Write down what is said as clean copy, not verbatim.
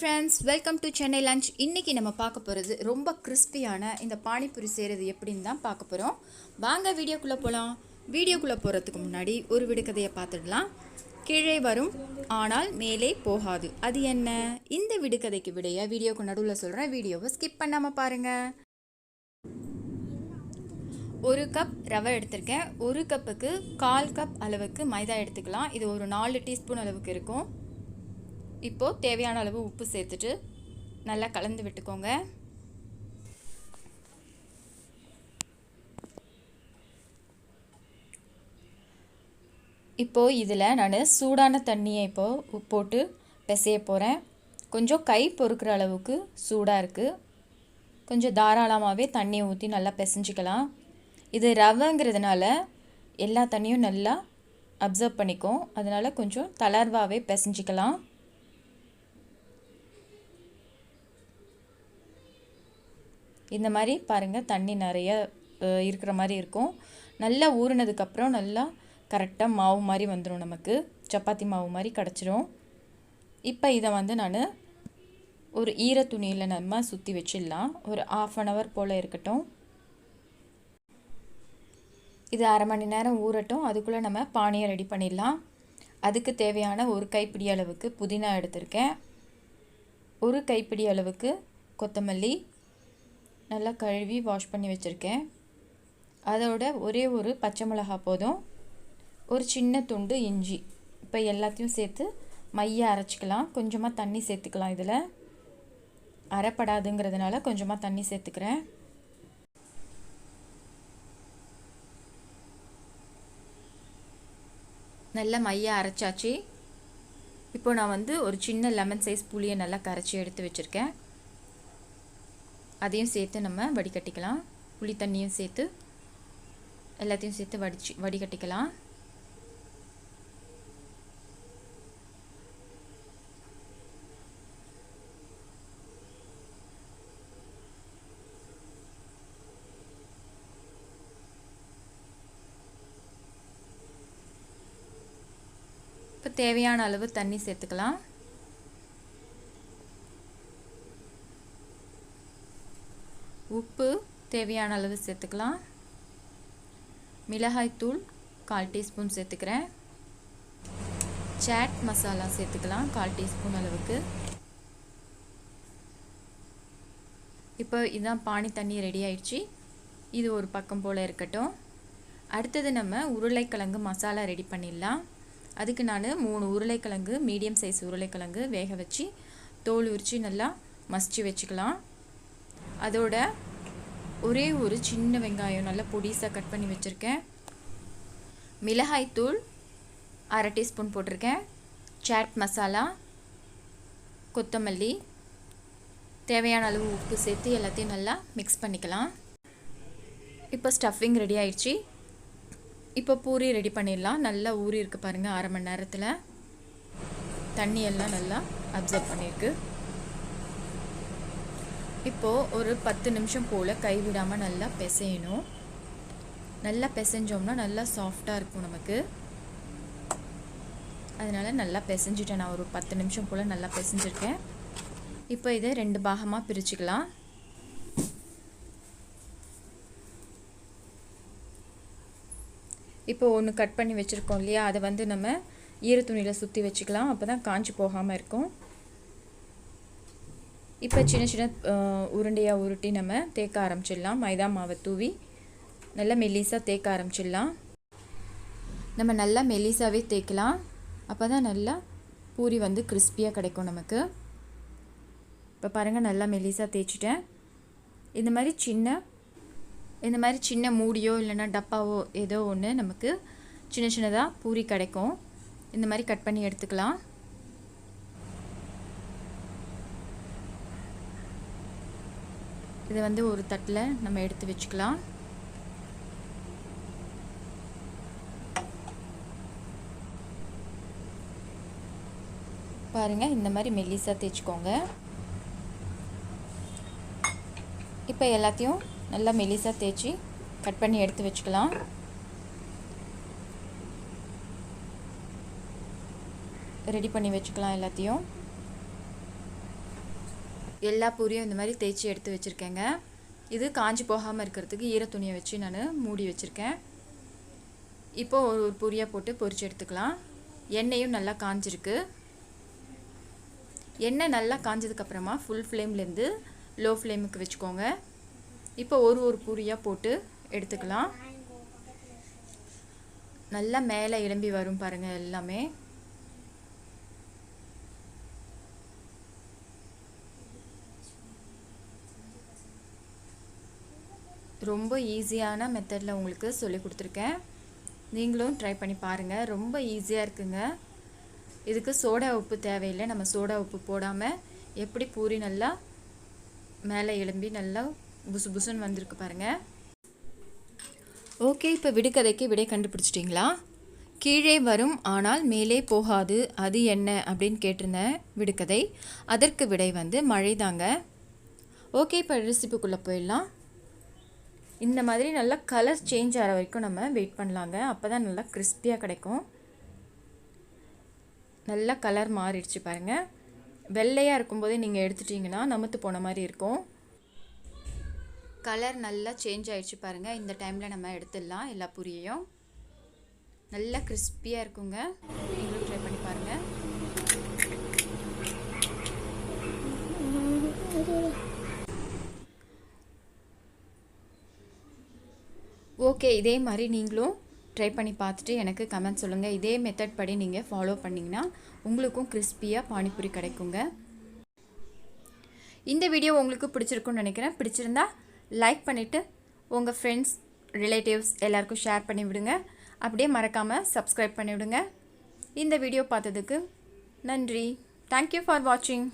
friends, welcome to Chennai lunch. இன்னைக்கு நம்ம பார்க்க போறது ரொம்ப கிறிஸ்பியான இந்த பானிபூரி செய்யறது எப்படின்னு தான் பார்க்க போறோம். வாங்க வீடியோக்குள்ள போலாம். வீடியோக்குள்ள போறதுக்கு முன்னாடி ஒரு விடுகதையை பார்த்துடலாம். கீழே வரும் ஆனால் மேலே போகாது. அது என்ன? இந்த விடுகதைக்கு விடைய வீடியோக்கு நடுவுல சொல்றேன். வீடியோவை ஸ்கிப் பண்ணாம பாருங்க. ஒரு கப் ரவை எடுத்திருக்கேன். ஒரு கப்புக்கு 1/4 கப் அளவுக்கு மைதா எடுத்துக்கலாம். இது ஒரு 4 டீஸ்பூன் அளவுக்கு இருக்கும். இப்போது தேவையான அளவு உப்பு சேர்த்துட்டு நல்லா கலந்து விட்டுக்கோங்க. இப்போது இதில் நான் சூடான தண்ணியை இப்போது போட்டு பிசைய போகிறேன். கொஞ்சம் கை பொறுக்கிற அளவுக்கு சூடாக இருக்குது. கொஞ்சம் தாராளமாகவே தண்ணியை ஊற்றி நல்லா பிசைஞ்சிக்கலாம். இது ரவைங்கிறதுனால எல்லா தண்ணியும் நல்லா அப்சர்வ் பண்ணிக்கும். அதனால் கொஞ்சம் தளர்வாகவே பிசைஞ்சிக்கலாம். இந்த மாதிரி பாருங்கள், தண்ணி நிறைய இருக்கிற மாதிரி இருக்கும். நல்லா ஊறினதுக்கப்புறம் நல்லா கரெக்டாக மாவு மாதிரி வந்துடும். நமக்கு சப்பாத்தி மாவு மாதிரி கிடச்சிரும். இப்போ இதை நான் ஒரு ஈர துணியில் நம்ம சுற்றி வச்சிடலாம். ஒரு 1/2 hour போல் இருக்கட்டும். இது 1/2 மணி நேரம் ஊறட்டும். அதுக்குள்ளே நம்ம பானியை ரெடி பண்ணிடலாம். அதுக்கு தேவையான ஒரு கைப்பிடி அளவுக்கு புதினா எடுத்திருக்கேன். ஒரு கைப்பிடி அளவுக்கு கொத்தமல்லி நல்லா கழுவி வாஷ் பண்ணி வச்சுருக்கேன். அதோட ஒரே ஒரு பச்சை மிளகாய் போதும். ஒரு சின்ன துண்டு இஞ்சி. இப்போ எல்லாத்தையும் சேர்த்து மைய அரைச்சிக்கலாம். கொஞ்சமாக தண்ணி சேர்த்துக்கலாம். இதில் அரைப்படாதுங்கிறதுனால கொஞ்சமாக தண்ணி சேர்த்துக்கிறேன். நல்லா மைய அரைச்சாச்சு. இப்போ நான் ஒரு சின்ன லெமன் சைஸ் புளியை நல்லா கரைச்சி எடுத்து வச்சுருக்கேன். அதையும் சேர்த்து நம்ம வடிகட்டிக்கலாம். புளி தண்ணியும் சேர்த்து எல்லாத்தையும் சேர்த்து வடிகட்டிக்கலாம். இப்போ தேவையான அளவு தண்ணி சேர்த்துக்கலாம். உப்பு தேவையான அளவு சேர்த்துக்கலாம். மிளகாய்த்தூள் 1/4 டீஸ்பூன் சேர்த்துக்கிறேன். சாட் மசாலா சேர்த்துக்கலாம் 1/4 டீஸ்பூன் அளவுக்கு. இப்போ இதுதான் பானி தண்ணி ரெடி ஆயிடுச்சு. இது ஒரு பக்கம் போல் இருக்கட்டும். அடுத்தது நம்ம உருளைக்கிழங்கு மசாலா ரெடி பண்ணிடலாம். அதுக்கு நான் 3 உருளைக்கிழங்கு, மீடியம் சைஸ் உருளைக்கிழங்கு வேக வச்சு தோல் உரித்து நல்லா மசிச்சு வச்சுக்கலாம். அதோட ஒரே ஒரு சின்ன வெங்காயம் நல்லா பொடிசாக கட் பண்ணி வச்சுருக்கேன். மிளகாய்த்தூள் 1/2 டீஸ்பூன் போட்டிருக்கேன். சாட் மசாலா, கொத்தமல்லி, தேவையான அளவு உப்பு சேர்த்து எல்லாத்தையும் நல்லா மிக்ஸ் பண்ணிக்கலாம். இப்போ ஸ்டஃபிங் ரெடி ஆயிடுச்சு. இப்போ பூரி ரெடி பண்ணிடலாம். நல்லா ஊறி இருக்கு பாருங்கள். 1/2 மணி நேரத்தில் தண்ணியெல்லாம் நல்லா அப்சர்வ் பண்ணியிருக்கு. இப்போது ஒரு 10 நிமிஷம் போல் கைவிடாமல் நல்லா பிசையணும். நல்லா பிசைஞ்சோம்னா நல்லா சாஃப்டாக இருக்கும் நமக்கு. அதனால் நல்லா பிசைஞ்சிட்டேன். நான் ஒரு 10 நிமிஷம் போல் நல்லா பிசைஞ்சிருக்கேன். இப்போ இதை 2 பாகமாக பிரிச்சுக்கலாம். இப்போ ஒன்று கட் பண்ணி வச்சுருக்கோம் இல்லையா, அதை நம்ம ஈர துணியில் சுற்றி வச்சுக்கலாம். அப்போ தான் காஞ்சி போகாமல் இருக்கும். இப்போ சின்ன சின்ன உருண்டையாக உருட்டி நம்ம தேக்க ஆரம்பிச்சிடலாம். மைதா மாவை தூவி நல்லா மெல்லிசாக தேக்க ஆரம்பிச்சிடலாம். நம்ம நல்லா மெல்லிசாவே தேய்க்கலாம். அப்போ தான் நல்லா பூரி கிறிஸ்பியாக கிடைக்கும் நமக்கு. இப்போ பாருங்கள், நல்லா மெல்லிசாக தேய்ச்சிட்டேன். இந்த மாதிரி சின்ன மூடியோ இல்லைன்னா டப்பாவோ ஏதோ ஒன்று நமக்கு சின்ன சின்னதாக பூரி கிடைக்கும். இந்த மாதிரி கட் பண்ணி எடுத்துக்கலாம். இதை ஒரு தட்டில் நம்ம எடுத்து வச்சுக்கலாம். பாருங்கள், இந்த மாதிரி மெல்லிசாக தேய்ச்சிக்கோங்க. இப்போ எல்லாத்தையும் நல்லா மெல்லிசாக தேய்ச்சி கட் பண்ணி எடுத்து வச்சுக்கலாம். ரெடி பண்ணி வச்சுக்கலாம் எல்லாத்தையும். எல்லா பூரியும் இந்த மாதிரி தேய்ச்சி எடுத்து வச்சுருக்கேங்க. இது காஞ்சி போகாமல் இருக்கிறதுக்கு ஈர துணியை வச்சு நான் மூடி வச்சுருக்கேன். இப்போது ஒரு பூரியாக போட்டு பொரிச்சு எடுத்துக்கலாம். எண்ணெயும் நல்லா காஞ்சிருக்கு. எண்ணெய் நல்லா காஞ்சதுக்கப்புறமா ஃபுல் ஃப்ளேம்லேருந்து லோ ஃப்ளேமுக்கு வச்சுக்கோங்க. இப்போ ஒரு பூரியாக போட்டு எடுத்துக்கலாம். நல்லா மேலே எழும்பி வரும் பாருங்கள் எல்லாமே. ரொம்ப ஈஸியான மெத்தடில் உங்களுக்கு சொல்லி கொடுத்துருக்கேன். நீங்களும் ட்ரை பண்ணி பாருங்கள். ரொம்ப ஈஸியாக இருக்குங்க. இதுக்கு சோடா உப்பு தேவையில்லை. நம்ம சோடா உப்பு போடாமல் எப்படி பூரி நல்லா மேலே எழும்பி நல்லா புசு புசுன்னு வந்திருக்கு பாருங்கள். ஓகே, இப்போ விடுகதைக்கு விடை கண்டுபிடிச்சிட்டிங்களா? கீழே வரும் ஆனால் மேலே போகாது, அது என்ன அப்படின்னு கேட்டிருந்தேன் விடுகதை. அதற்கு விடை வந்து மழை தாங்க. ஓகே, இப்போ ரெசிபிக்குள்ளே போயிடலாம். இந்த மாதிரி நல்லா கலர் சேஞ்ச் ஆகிற வரைக்கும் நம்ம வெயிட் பண்ணலாங்க. அப்போ தான் நல்லா கிறிஸ்பியாக கிடைக்கும். நல்லா கலர் மாறிடுச்சு பாருங்கள். வெள்ளையாக இருக்கும்போதே நீங்கள் எடுத்துட்டிங்கன்னா நமுத்து போன மாதிரி இருக்கும். கலர் நல்லா சேஞ்ச் ஆகிடுச்சு பாருங்கள். இந்த டைமில் நம்ம எடுத்துடலாம். எல்லா பூரியையும் நல்லா கிறிஸ்பியாக இருக்குங்க. நீங்களும் ட்ரை பண்ணி பாருங்கள். ஓகே, இதே மாதிரி நீங்களும் ட்ரை பண்ணி பார்த்துட்டு எனக்கு கமெண்ட் சொல்லுங்கள். இதே மெத்தட் படி நீங்கள் ஃபாலோ பண்ணிங்கன்னா உங்களுக்கும் கிறிஸ்பியாக பானிபூரி கிடைக்குங்க. இந்த வீடியோ உங்களுக்கு பிடிச்சிருக்குன்னு நினைக்கிறேன். பிடிச்சிருந்தா லைக் பண்ணிவிட்டு உங்கள் ஃப்ரெண்ட்ஸ், ரிலேட்டிவ்ஸ் எல்லாருக்கும் ஷேர் பண்ணி விடுங்க. அப்படியே மறக்காமல் சப்ஸ்கிரைப் பண்ணிவிடுங்க. இந்த வீடியோ பார்த்ததுக்கு நன்றி. தேங்க்யூ ஃபார் வாட்சிங்.